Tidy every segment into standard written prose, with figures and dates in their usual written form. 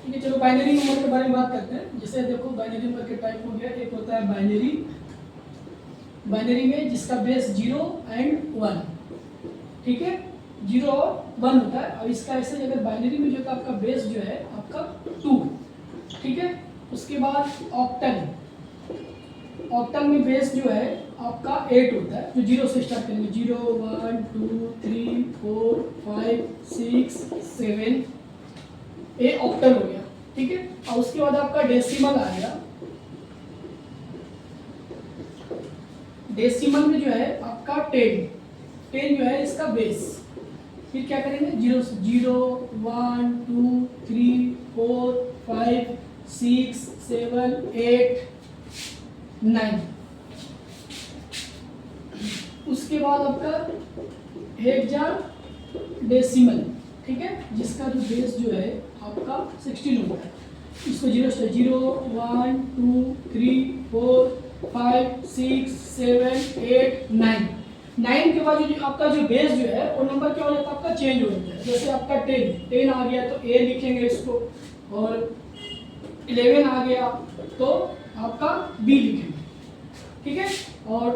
ठीक है, चलो बाइनरी नंबर के बारे में बात करते हैं। जैसे देखो बाइनरी नंबर के टाइप हो गया, एक होता है बाइनरी, बाइनरी में जिसका बेस 0 एंड 1, ठीक है, 0 और 1 होता है। और इसका ऐसे अगर बाइनरी में जो है आपका बेस जो है आपका 2, ठीक है। उसके बाद ऑक्टल, ऑक्टल में बेस जो है आपका 8 होता है, जो 0 से स्टार्ट करेंगे, 0 1 2 3 4 5 6 7, ये ऑक्टल हो गया, ठीक है। और उसके बाद आपका डेसिमल आ गया, डेसिमल में जो है आपका 10 जो है इसका बेस। फिर क्या करेंगे, 0 से 0 1 2 3 4 5 6 7 8 9। उसके बाद आपका हेक्साडेसिमल, ठीक है, जिसका जो बेस जो है आपका 16 होता है। इसको 0 से 0 1 2 3 4 5 6 7 8 9। 9 के बाद जो आपका जो बेस जो है वो नंबर क्या हो जाता है आपका, चेंज हो जाता है। जैसे आपका 10 आ गया तो ए लिखेंगे इसको, और 11 आ गया तो आपका बी लिखेंगे, ठीक है। और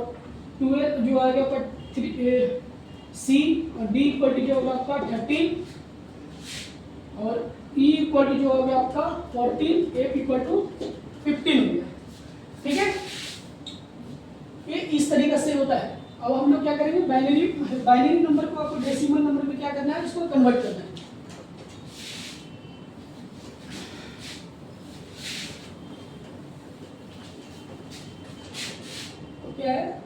12 जो आ गया आपका सी, और डी इक्वल टू जो होगा आपका 13, और ई इक्वल टू जो हो गया आपका 14, एफ इक्वल टू 15 हो गया, ठीक है। ये इस तरीके से होता है। अब हम लोग क्या करेंगे, बाइनरी नंबर को आपको डेसिमल नंबर में क्या करना है, इसको कन्वर्ट करना है। तो क्या है,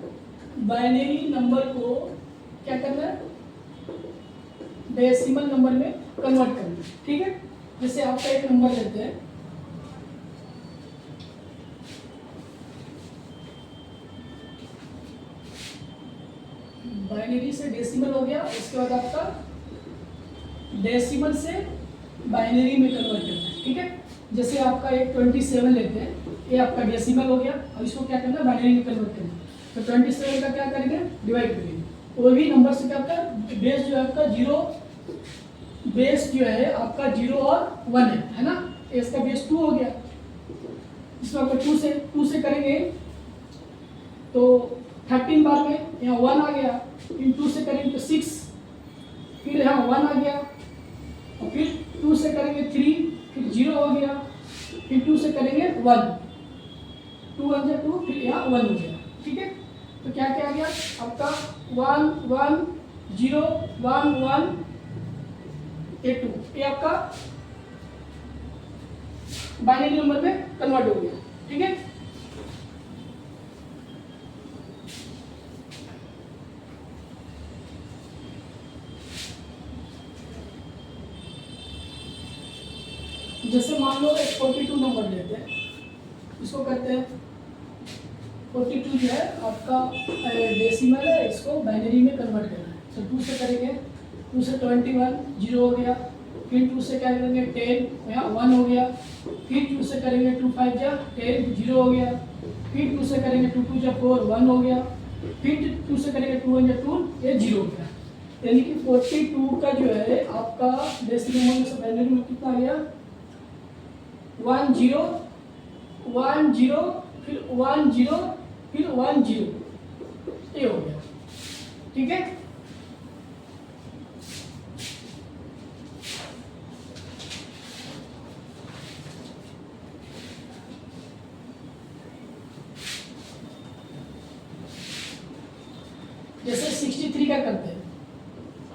बाइनरी नंबर को क्या करना है, डेसिमल नंबर में कन्वर्ट करना है, ठीक है। जैसे आपका एक नंबर लेते हैं, बाइनरी से डेसिमल हो गया, उसके बाद आपका डेसिमल से बाइनरी में कन्वर्ट करना है, ठीक है। जैसे आपका एक 27 लेते हैं, ये आपका डेसिमल हो गया, और इसको क्या करना है, बाइनरी में कन्वर्ट करना है। तो 27 का क्या करेंगे, डिवाइड करेंगे। कोई भी नंबर से क्या होता है, बेस जो है आपका 0, बेस जो है आपका 0 और 1 है ना। इसका बेस 2 हो गया, इसमें आपका 2 से करेंगे तो 13 बार में यहाँ 1 आ गया, इन 2 से करेंगे तो 6, फिर यहाँ 1 आ गया, और फिर 2 से करेंगे 3, फिर 0 हो गया, फिर 2 से करेंगे 1, 2 1 जा 2, फिर यहाँ 1 हो गया, ठीक है। तो क्या क्या आ गया आपका 1 1 0 1 1 8 2, ये आपका बाइनरी नंबर में कन्वर्ट हो गया, ठीक है। जैसे मान लो एक 42 नंबर लेते हैं, इसको करते हैं 42 जो है आपका डेसिमल है, इसको बाइनरी में कन्वर्ट करना है। तो 2 से करेंगे, 2 से 21 0 हो गया, फिर 2 से क्या करेंगे 10, यहाँ 1 हो गया, फिर 2 से करेंगे 2 5 जा 10 0 हो गया, फिर 2 से करेंगे 2 2 जा 4 1 हो गया, फिर 2 से करेंगे 2 1 जा 2, ये 0 हो गया। यानी कि 42 का जो है आपका डेसिमल में से बाइनरी में कितना आ गया, 1 0 1 0 फिर 1 0 फिर 1 0, ये हो गया, ठीक है। जैसे 63 का करते हैं,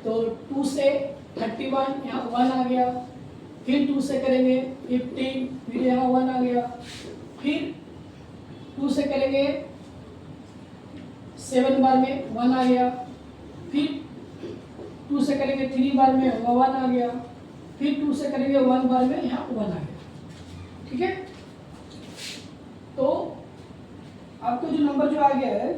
तो 2 से 31 यहाँ 1 आ गया, फिर 2 से करेंगे 15, फिर यहाँ 1 आ गया, फिर 2 से करेंगे 7 बार में 1 आ गया, फिर 2 से करेंगे 3 बार में 1 आ गया, फिर 2 से करेंगे 1 बार में यहाँ 1 आ गया, ठीक है। तो आपको जो नंबर जो आ गया है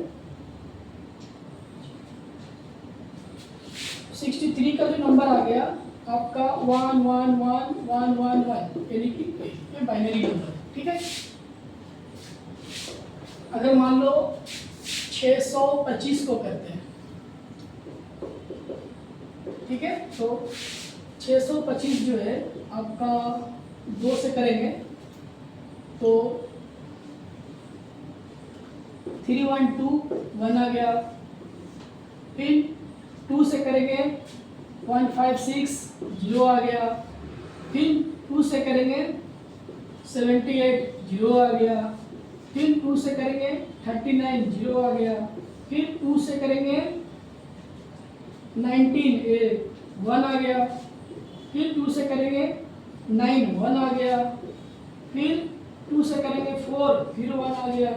63 का जो नंबर आ गया आपका 1 1 1 1 1 1, यानी कि ये बाइनरी नंबर, ठीक है। अगर मान लो 625 को करते हैं, ठीक है, तो 625 जो है आपका 2 से करेंगे तो 3 1 2 1 आ गया। फिर 2 से करेंगे 1 5 6 0 आ गया। फिर 2 से करेंगे 78 0 आ गया। फिर 2 से करेंगे 39 0 आ गया। फिर 2 से करेंगे 19 1 आ गया। फिर 2 से करेंगे 9 1 आ गया। फिर 2 से करेंगे 4 फिर 1 आ गया।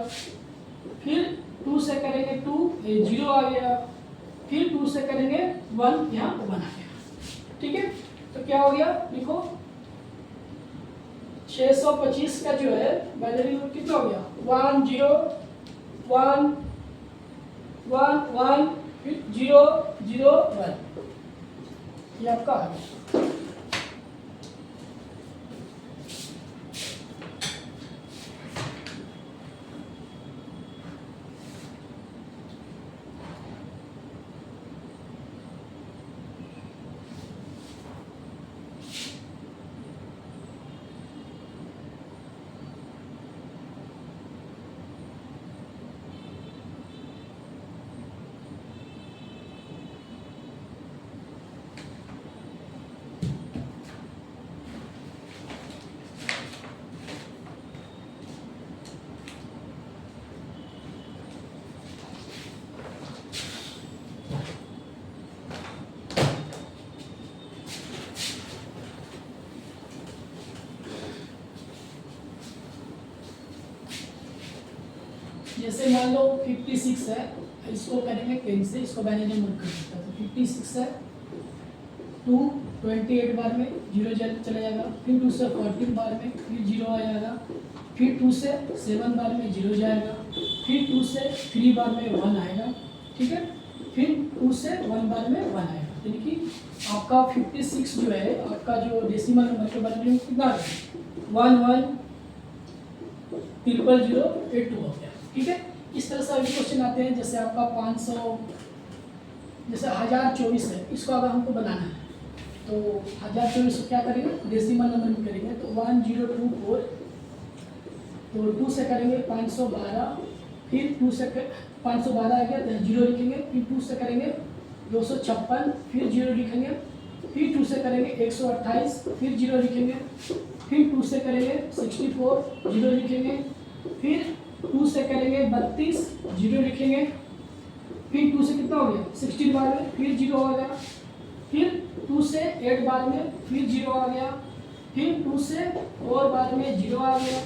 फिर 2 से करेंगे 2 0 आ गया। फिर 2 से करेंगे 1 यहाँ 1 आ गया। ठीक है, तो क्या हो गया लिखो 625 का जो है बाइनरी नंबर कितना हो गया 1 0 1 1 1 फिर 0 0 1 ये आपका आ गया। जैसे मान लो 56 है, इसको करेंगे 10 से, इसको बाइनरी नंबर कर सकता है। तो 56 है 2 28 बार में 0 चला जाएगा। फिर 2 से 14 बार में फिर 0 आ जाएगा। फिर 2 से 7 बार में 0 जाएगा। फिर 2 से 3 बार में 1 आएगा। ठीक है, फिर 2 से 1 बार में 1 आएगा। यानी कि आपका 56 जो है आपका जो डेसिमल नंबर के बारे में कितना आ गया 1 1 0 0 8 2 हो गया। ठीक है, इस तरह से अभी क्वेश्चन आते हैं। जैसे आपका 500 जैसे 1024 है, इसको अगर हमको बनाना है तो 1024 को क्या करेंगे डेसिमल नंबर में करेंगे तो 1024 तो 2 से करेंगे 512। फिर 2 से 512 आ गया तो 0 लिखेंगे। फिर 2 से करेंगे 256 फिर 0 लिखेंगे। फिर 2 से करेंगे 128 फिर 0 लिखेंगे। फिर 2 से करेंगे 64 0 लिखेंगे। फिर 2 से करेंगे 32 0 लिखेंगे। फिर 2 से कितना हो गया 16 बार में फिर 0 आ गया। फिर 2 से 8 बार में फिर 0 आ गया। फिर 2 से 4 बार में 0 आ गया।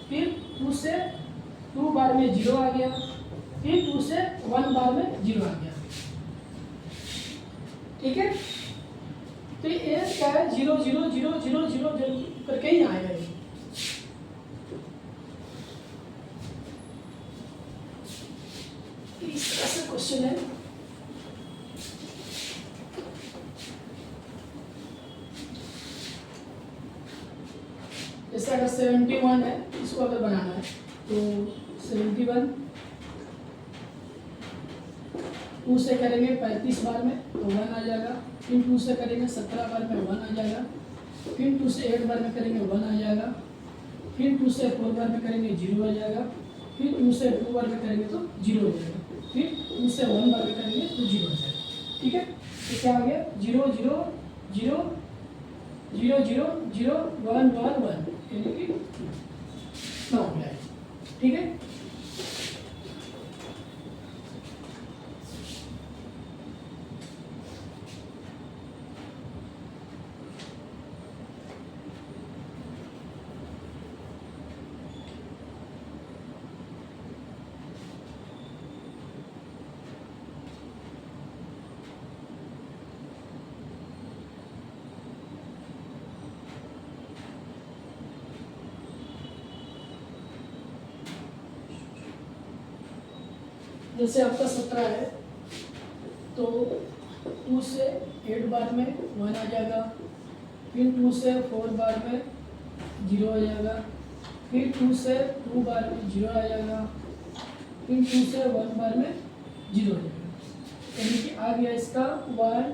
फिर 2 से 2 बार में 0 आ गया। फिर 2 से 1 बार में 0 आ गया। ठीक है, तो ये क्या है 0 0 0 0 0 करके ही आएगा ये। इस तरह से क्वेश्चन है। जैसे अगर 71 है, इसको अगर बनाना है तो 71 2 से करेंगे 35 बार में तो 1 आ जाएगा। फिर 2 से करेंगे 17 बार में 1 आ जाएगा। फिर 2 से 8 बार में करेंगे 1 आ जाएगा। फिर 2 से 4 बार में करेंगे 0 आ जाएगा। फिर 2 से 2 बार में करेंगे तो 0 हो जाएगा। फिर 2 से 1 बार में करेंगे तो 0 हो जाएगा। ठीक है, तो क्या आ गया 0 0 0 0 0 0 1 1 1 यानी कि 9 हो गया। ठीक है, जैसे आपका 17 है तो 2 से 8 बार में 1 आ जाएगा। फिर 2 से 4 बार में 0 आ जाएगा। फिर 2 से 2 बार में 0 आ जाएगा। फिर 2 से 1 बार में 0 आ जाएगा। यानी कि आ गया इसका 1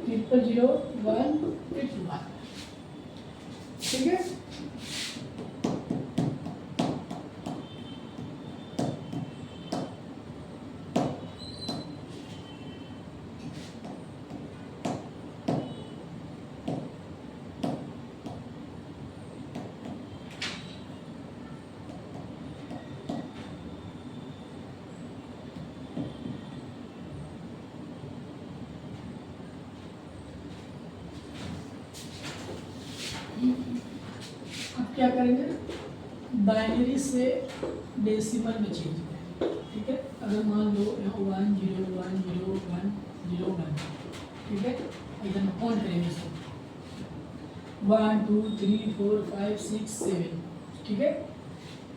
0 0 1 फिर 2 बार। ठीक है। अब क्या करेंगे, बाइनरी से डेसिमल में चेंज करेंगे। ठीक है, अगर मान लो यहाँ 1 0 1 0 1 0 1, ठीक है, इधर में काउंट करेंगे इसको 1 2 3 4 5 6 7, ठीक है।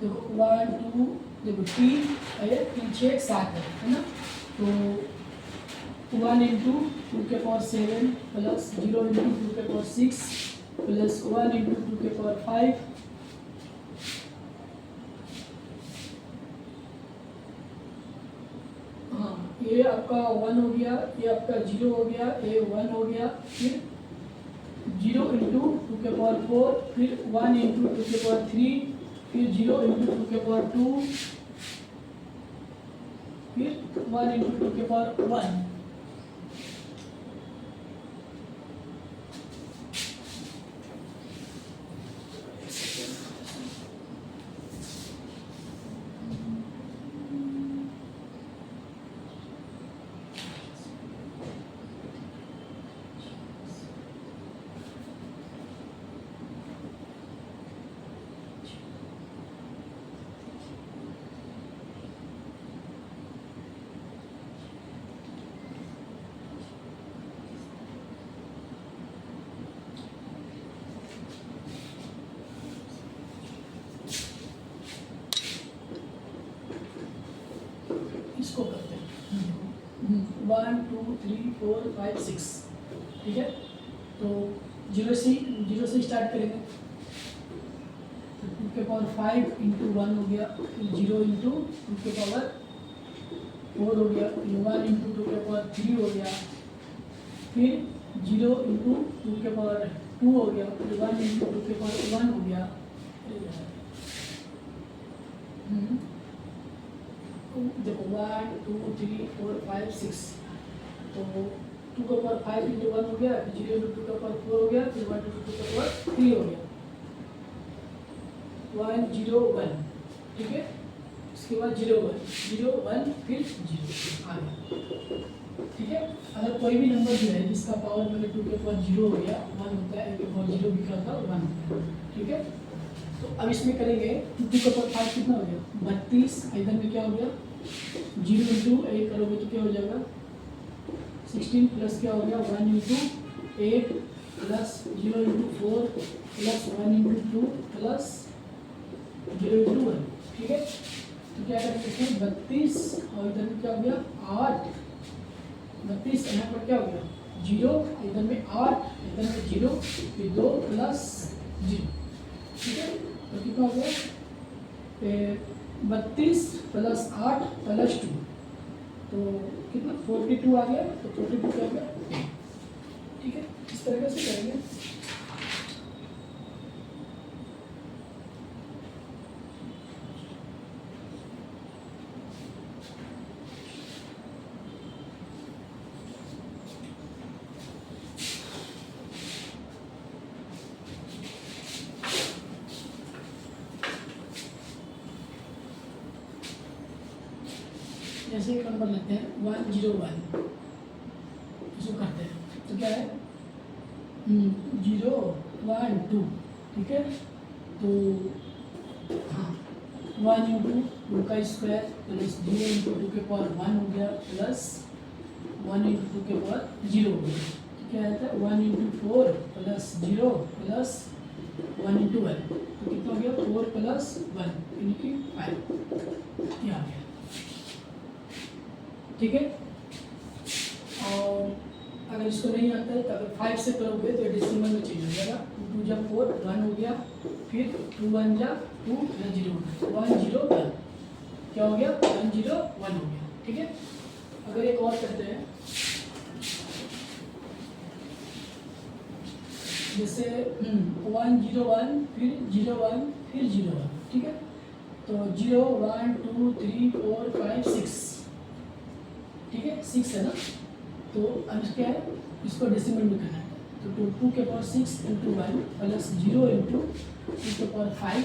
देखो 1 2, देखो 3 3 6 7 है ना, तो 1 इंटू 2 के पावर 7 प्लस 0 इंटू 2 के पावर 6 प्लस 1 इंटू 2 के पावर 5, हाँ ये आपका 1 हो गया, ये आपका 0 हो गया, ये 1 हो गया, फिर 0 इंटू 2 के पावर 4, फिर 1 इंटू 2 के पावर 3, फिर 0 इंटू 2 के पावर 2, फिर 1 इंटू 2 के पावर 1। इसको करते हैं 1 2 3 4 5 6, ठीक है। तो 0 से स्टार्ट करेंगे, तो 2 के पावर 5 इंटू 1 हो गया, फिर 0 इंटू 2 के पावर 4 हो गया, फिर 1 इंटू 2 के पावर 3 हो गया, फिर 0 इंटू 2 के पावर 2 हो गया, फिर 1 इंटू 2 के पावर 1 हो गया। देखो 1 2 3 4 5 6, तो 2 के पावर 5 इंटू 1 हो गया, फिर 0 इंटू 2 के पावर 4 हो गया, फिर 1 इंटू 2 के पावर 3 हो गया, 1 0 1, ठीक है। इसके बाद 0 1 0 1 फिर 0 आ गया, ठीक है। अगर कोई भी नंबर जो है जिसका पावर मैंने 2 के पावर 0 हो गया 1 होता है, 1 के पावर 0 भी करता है 1 होता है, ठीक है। तो अब इसमें करेंगे 2 के पावर 5 कितना हो गया 32, इधर में क्या हो गया 0 इंटू 8 करोगे तो क्या हो जाएगा 16, प्लस क्या हो गया 1 into 8 plus 0 into 4 plus 1 into 2 plus 0 into 1, ठीक है। तो क्या करेंगे इसमें 32, और इधर में क्या हो गया 8, 32 यहाँ पर क्या हो गया 0, इधर में 8, इधर में 0, फिर 2 प्लस 0, ठीक है। तो कितना हो गया 32 प्लस 8 प्लस 2, तो कितना 42 आ गया, तो 42 क्या हो गया, ठीक है। इस तरीके से करेंगे। जैसे एक नंबर लेते हैं 101, इसको करते हैं, तो क्या है 0 1 2, ठीक है। तो हाँ 1 इंटू 2 का स्क्वायर प्लस 0 इंटू 2 के पावर 1 हो गया, प्लस 1 इंटू 2 के पावर 0 हो गया, तो क्या आता है 1 इंटू 4 प्लस 0 प्लस 1 इंटू 1, तो कितना हो गया 4 प्लस 1 यानी कि 5, ये आ गया, ठीक है। और अगर इसको नहीं आता है तो अगर 5 से करोगे तो डेसिमल में चेंज हो जाएगा, 2 जा 4 1 हो गया, फिर 2 1 जा 2 प्लस 0 1 0 1, क्या हो गया 1 0 1 हो गया, ठीक है। अगर एक और करते हैं जैसे 1 0 1 फिर 0 1 फिर 0 1, ठीक है। तो 0 1 2 3 4 5 6, ठीक है, 6 है ना। तो अब क्या है, इसको डेसिमल में करना है। तो 2 के पावर 6 इंटू 1 प्लस 0 इंटू 2 के पावर 5,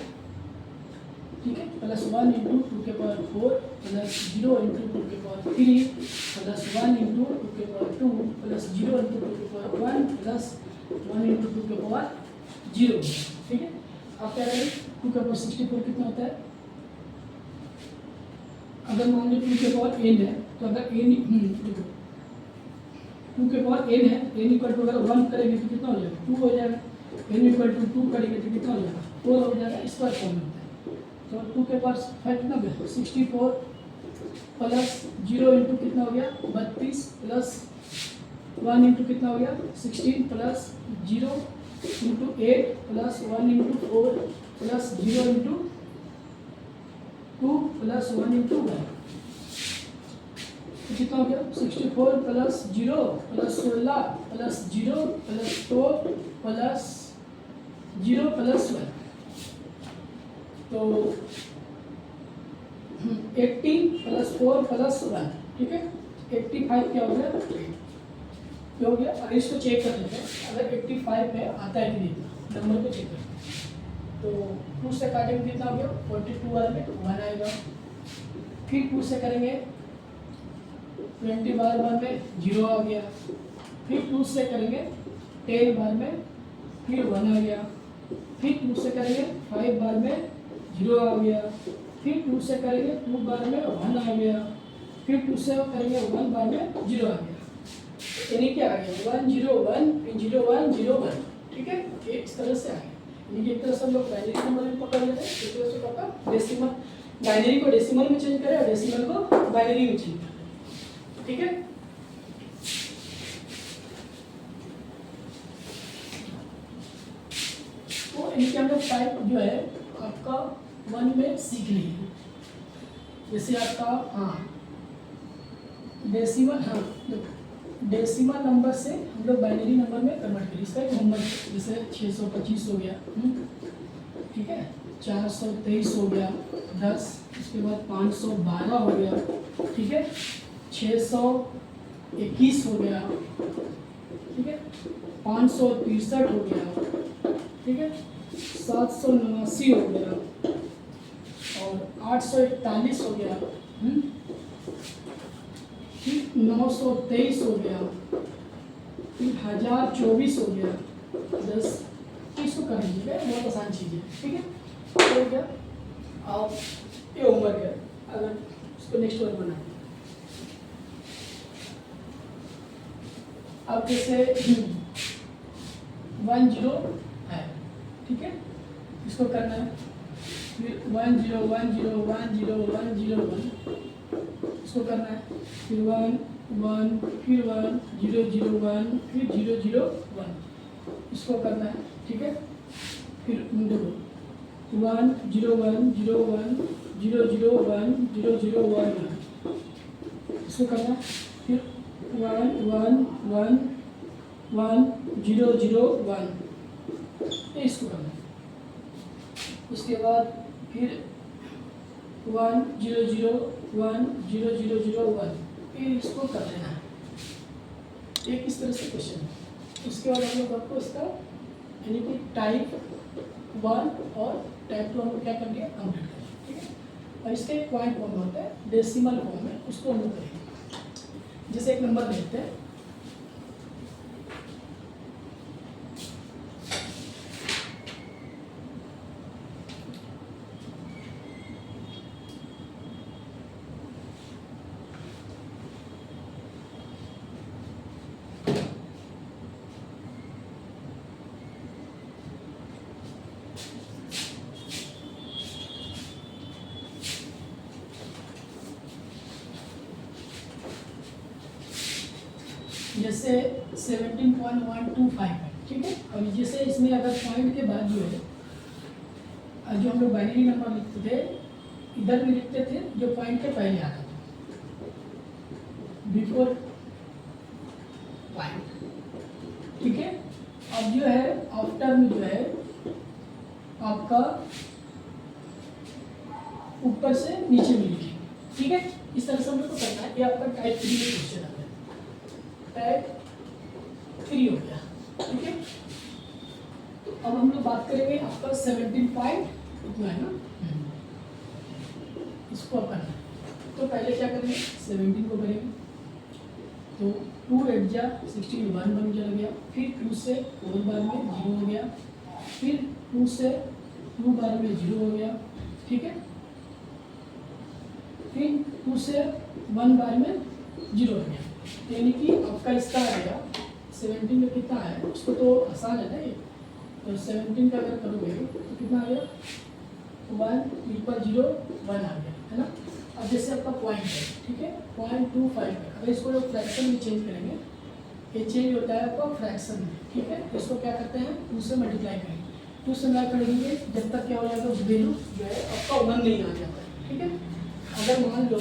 ठीक है, प्लस 1 इंटू 2 के पावर 4 प्लस 0 इंटू 2 के पावर 3 प्लस 1 इंटू 2 के पावर 2 प्लस 0 इंटू 2 के पावर 1 प्लस 1 इंटू 2 के पावर 0, ठीक है। अब क्या करें, 2 के पावर 64 कितना होता है। अगर मान लो 2 के पावर n है, तो अगर n देखो 2 के पावर n है, n इक्वल टू अगर 1 करेंगे तो कितना हो जाएगा, 2 हो जाएगा। n इक्वल टू 2 करेंगे तो कितना हो जाएगा, 4 हो जाएगा। स्क्वायर फॉर्म में होता है। तो 2 के पावर 5 कितना हो गया, 64 प्लस 0 इंटू कितना हो गया 32 प्लस 1 इंटू कितना हो गया 16 plus 0 into 8 plus 1 into 4 plus 0 into 2 plus 1 into 1, तो कितना हो गया 64 plus 0 plus 16 plus 0 plus 2 plus 0 plus 1, तो 18 प्लस 4 प्लस 1, ठीक है। 85 क्या हो गया, क्या हो गया। अगर इसको चेक कर लेते हैं, अगर 85 में आता है कि नहीं, नंबर को चेक करते हैं। तो 2 से काटेंगे कितना हो गया 42 बार में 1 आएगा। फिर 2 से करेंगे 20 बार में 0 आ गया। फिर 2 से करेंगे 10 बार में फिर 1 आ गया। फिर 2 से करेंगे 5 बार में 0 आ गया। फिर 2 से करेंगे 2 बार में 1 आ गया। फिर 2 से करेंगे 1 बार में 0 आ गया। यानी क्या आ गया 1 0 1 फिर 0 1 0 1, ठीक है। ये इस तरह से आ गया। यानी एक तरह से हम लोग बाइनरी नंबर में पकड़ लेते हैं, एक तरह से पकड़ डेसिमल, बाइनरी को डेसिमल में चेंज करें और डेसिमल को बाइनरी में चेंज करें, ठीक है। तो इनके हम लोग टाइप जो है आपका 1 में सीख ली है। जैसे आपका डेसिमल, डेसिमल नंबर से हम लोग बाइनरी नंबर में कन्वर्ट करें। इसका एक नंबर जैसे 625 हो गया, ठीक है, 423 हो गया 10, उसके बाद 512 हो गया, ठीक है, 621 हो गया, ठीक है, 563 हो गया, ठीक है, 789 हो गया और 841 हो गया, 923 हो गया, 1024 हो गया 10। इसको कर लीजिएगा, बहुत आसान चीज़ है, ठीक है। तो क्या आप ये होमवर्क है, अगर इसको नेक्स्ट वन बना अब जैसे 1 0 है, ठीक है, इसको करना है। फिर 1 0 1 0 1 0 1 0 1 इसको करना है। फिर 1 1 फिर 1 0 0 1 फिर 0 0 1 इसको करना है, ठीक है। फिर देखो 1 0 1 0 1 0 0 1 0 0 1 इसको करना है। फिर 1 1 1 1 0 0 1 इसको करना है। उसके बाद फिर 1 0 0 1 0 0 0 1 फिर इसको कर लेना है। एक इस तरह से क्वेश्चन है। उसके बाद हम लोग आपको इसका यानी कि टाइप 1 और टाइप 2 हम लोग क्या कर दिया कंप्लीट कर दिया, ठीक है। और इसका एक पॉइंट फॉर्म होता है डेसिमल फॉर्म में, उसको हम लोग करेंगे। जैसे एक नंबर देखते हैं, जैसे 17.125 है, ठीक है। और जैसे इसमें अगर पॉइंट के बाद जो है जो हम लोग बाइनरी नंबर लिखते थे, इधर भी लिखते थे जो पॉइंट के पहले आता था, बिफोर पॉइंट, ठीक है। अब जो है आफ्टर में जो है आपका ऊपर से नीचे में लिखेंगे, ठीक है। इस तरह से हम लोग को करना है। ये आपका टाइप 3 में क्वेश्चन आता है, टाइप 3 हो गया, ठीक है। तो अब हम लोग बात करेंगे आपका 17 पॉइंट इतना है ना, इसको करना है। तो पहले क्या करेंगे, 17 को करेंगे तो 2 8 जा 16 1 बन गया, फिर 2 से 4 बार में 0 हो गया, फिर 2 से 2 बार में 0 हो गया, ठीक है। फिर 2 से 1 बार में 0 हो गया, यानी कि आपका इसका आ गया 17 में कितना है, उसको तो आसान है ना ये। तो 17 का अगर करोगे तो कितना आ गया 1 इक्वल 0 1 आ गया, है ना। अब जैसे आपका पॉइंट है, ठीक है, 0.25 है। अगर इसको जो फ्रैक्शन में चेंज करेंगे, ये चेंज होता है आपका फ्रैक्शन में, ठीक है। तो इसको क्या करते हैं 2 से मल्टीप्लाई करेंगे, 2 से मल्टीप्लाई करेंगे जब तक क्या हो जाएगा वैल्यू जो है आपका 1 नहीं आ जाता है, ठीक है। अगर मान लो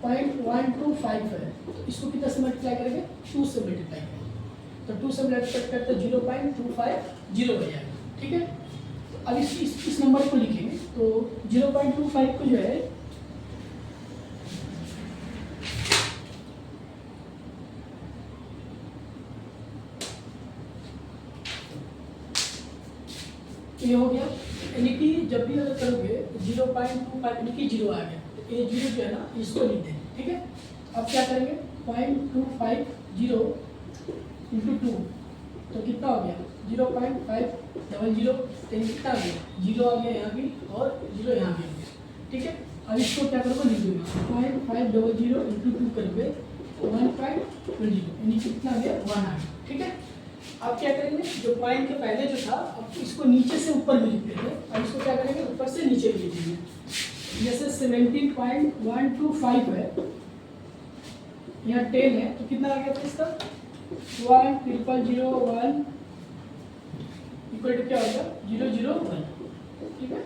0.125 है तो इसको कितना से मल्टीप्लाई करेंगे 2 से मल्टीप्लाई करेंगे, तो 2 से मल्टीप्लाई करते 0.250 हो जाएगा, ठीक है। अब इस नंबर को लिखेंगे तो 0.25 को जो है ये हो गया, यानी कि जब भी अगर करोगे 0.25 यानी कि 0 आ गया, तो ये 0 जो है ना इसको लिख देंगे, ठीक है। अब क्या करेंगे 0.250 इंटू 2 तो कितना हो गया 0.500, तो कितना आ गया 0 आ गया यहाँ भी और 0 यहाँ भी आ गया, ठीक है। अब इसको क्या करोगे लिख दोगे 0.500 इंटू 2 करोगे 1.20 यानी कितना आ गया 1 आ गया, ठीक है। अब क्या करेंगे जो पॉइंट के पहले जो था अब इसको नीचे से ऊपर में लिख देंगे, अब इसको क्या करेंगे ऊपर से नीचे में लिख देंगे। जैसे 17.125 है, यहाँ 10 है तो कितना आ गया था इसका 10001 इक्वल टू क्या होगा 001, ठीक है।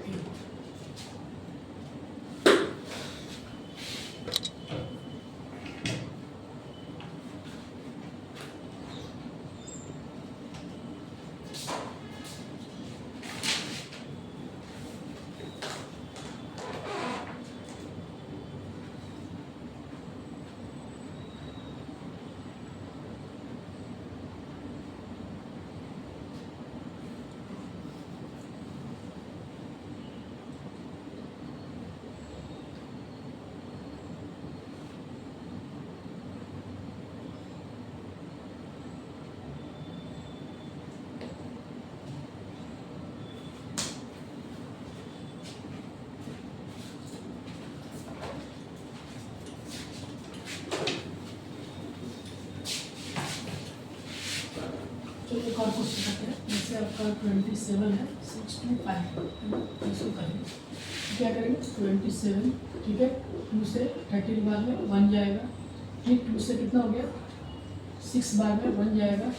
एक और क्वेश्चन करते हैं, जैसे आपका 27 है 625 है ना, इसको करेंगे क्या करेंगे 27, ठीक है। 2 से 30 बार में 1 जाएगा, फिर 2 से कितना हो गया 6 बार में 1 जाएगा,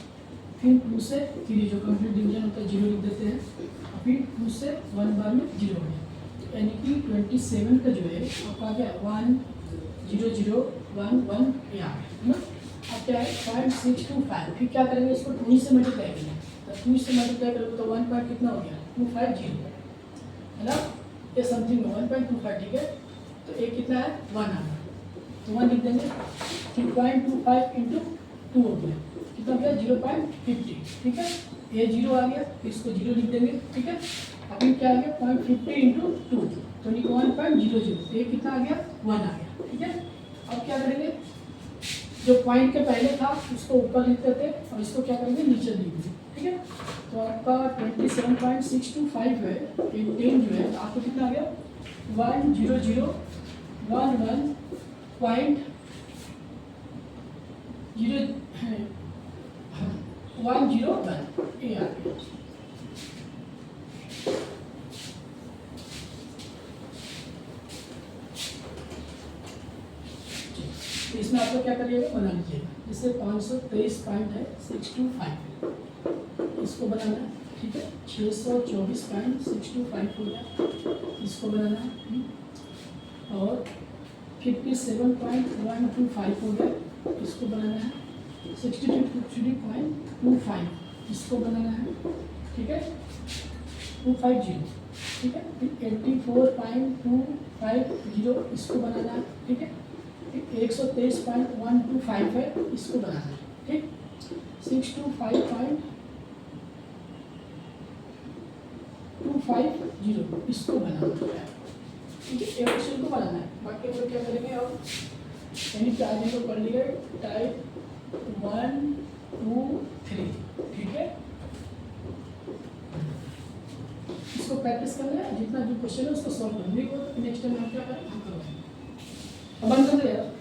फिर 2 से 3 जो कंप्लीट डिवीजन होता है 0 लिख देते हैं, फिर 2 से 1 बार में 0 हो गया, यानी कि 27 का जो है आपका आ गया 10011 ये आ गया, है ना। अब क्या है 0.625, फिर क्या करेंगे इसको 2 से मल्टीप्लाई करेंगे, तो 2 से मल्टीप्लाई करोगे तो 1 पॉइंट कितना हो गया 250, है ना, ये समथिंग 1.25, ठीक है। तो ये कितना है 1 आ गया, तो 1 लिख देंगे, फिर 0.25 इंटू 2 हो गया, कितना हो गया 0.50, ठीक है। ये 0 आ गया, फिर इसको 0 लिख देंगे, ठीक है। अभी क्या आ गया 0.50 इंटू 2 तो 1.00, तो ये कितना आ गया 1 आ गया, ठीक है। अब क्या करेंगे जो पॉइंट के पहले था उसको ऊपर लिख देते और इसको क्या करेंगे नीचे लिख देंगे, ठीक है। तो आपका 27.625 है, एक 10 जो है आपको कितना आ गया 10011.101 ये आ गया। तो इसमें आपको क्या करिएगा बना लीजिएगा, जैसे 523 पॉइंट है 625 इसको बनाना है, ठीक है। 624.625 हो गया, इसको बनाना है, और 57.125 हो गया, इसको बनाना है 62.25, इसको बनाना है, ठीक है 250, ठीक है फिर 84.250 इसको बनाना है, ठीक है फिर 123.125 है, इसको बनाना है, ठीक 625.250 इसको बनाना है, ठीक है ये क्वेश्चन को बनाना है। बाकी हम लोग क्या करेंगे अब यानी चार्जिंग को कर लिए टाइप 1 2 3, ठीक है इसको प्रैक्टिस करना है, जितना जो क्वेश्चन है उसको सॉल्व करना है। नेक्स्ट टाइम हम क्या करें हम करवाएंगे। अब बंद कर दो यार।